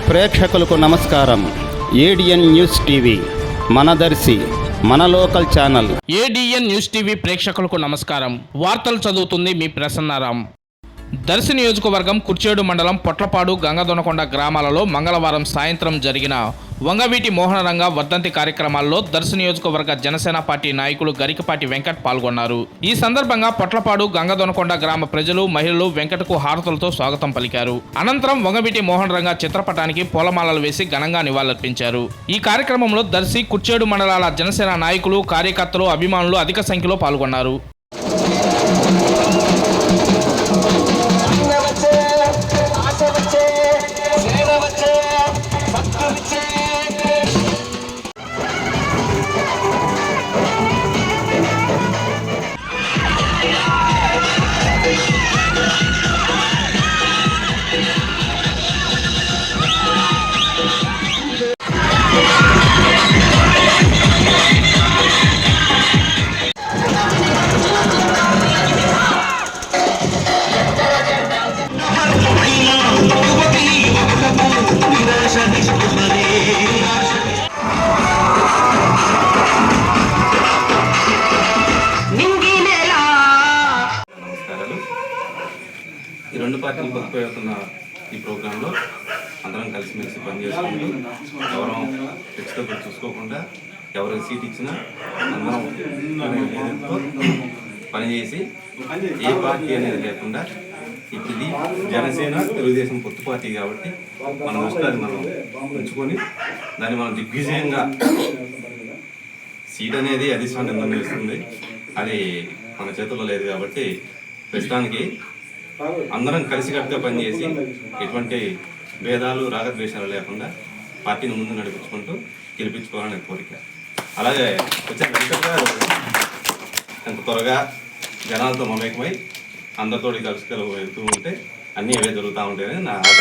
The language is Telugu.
ప్రేక్షకులకు నమస్కారం. ఏడిఎన్ న్యూస్ టీవీ మనదర్శి మన local channel. ADN news TV ప్రేక్షకులకు నమస్కారం. వార్తలు చదువుతుంది మీ ప్రసన్నారాం. దర్శి నియోజకవర్గం కుర్చేడు మండలం పొట్లపాడు గంగదొనకొండ గ్రామాలలో మంగళవారం సాయంత్రం జరిగిన వంగవీటి మోహనరంగ వర్ధంతి కార్యక్రమాల్లో దర్శి నియోజకవర్గ జనసేన పార్టీ నాయకులు గరికపాటి వెంకట్ పాల్గొన్నారు. ఈ సందర్భంగా పొట్లపాడు గంగదొనకొండ గ్రామ ప్రజలు, మహిళలు వెంకట్కు హారతులతో స్వాగతం పలికారు. అనంతరం వంగవీటి మోహనరంగ చిత్రపటానికి పూలమాలలు వేసి ఘనంగా నివాళులర్పించారు. ఈ కార్యక్రమంలో దర్శి, కుర్చేడు మండలాల జనసేన నాయకులు, కార్యకర్తలు, అభిమానులు అధిక సంఖ్యలో పాల్గొన్నారు. ఈ రెండు పార్టీలు కొనుక్కోతున్న ఈ ప్రోగ్రాంలో అందరం కలిసిమెలిసి పనిచేసుకుంటూ ఎవరం తెచ్చుతో చూసుకోకుండా ఎవరికి సీట్ ఇచ్చినా అందరం పనిచేసి ఏ పార్టీ అనేది లేకుండా ఇప్పుడు ఇది జనసేన తెలుగుదేశం పొత్తు పార్టీ కాబట్టి మన దృష్టి మనం ఉంచుకొని దాన్ని మనం దిగ్విజయంగా సీట్ అనేది అధిష్టానం నిర్ణయిస్తుంది. అది మన చేతుల్లో లేదు కాబట్టి ప్రస్తుతానికి అందరం కలిసికట్టుగా పనిచేసి ఎటువంటి భేదాలు, రాగద్వేషాలు లేకుండా పార్టీని ముందు నడిపించుకుంటూ గెలిపించుకోవాలనే కోరిక. అలాగే వచ్చే వెంకట్ గారు ఎంత త్వరగా జనాలతో మమేకమై అందరితో కలిసి వెళ్తూ ఉంటే అన్నీ అవే జరుగుతూ ఉంటాయని నా ఆశ.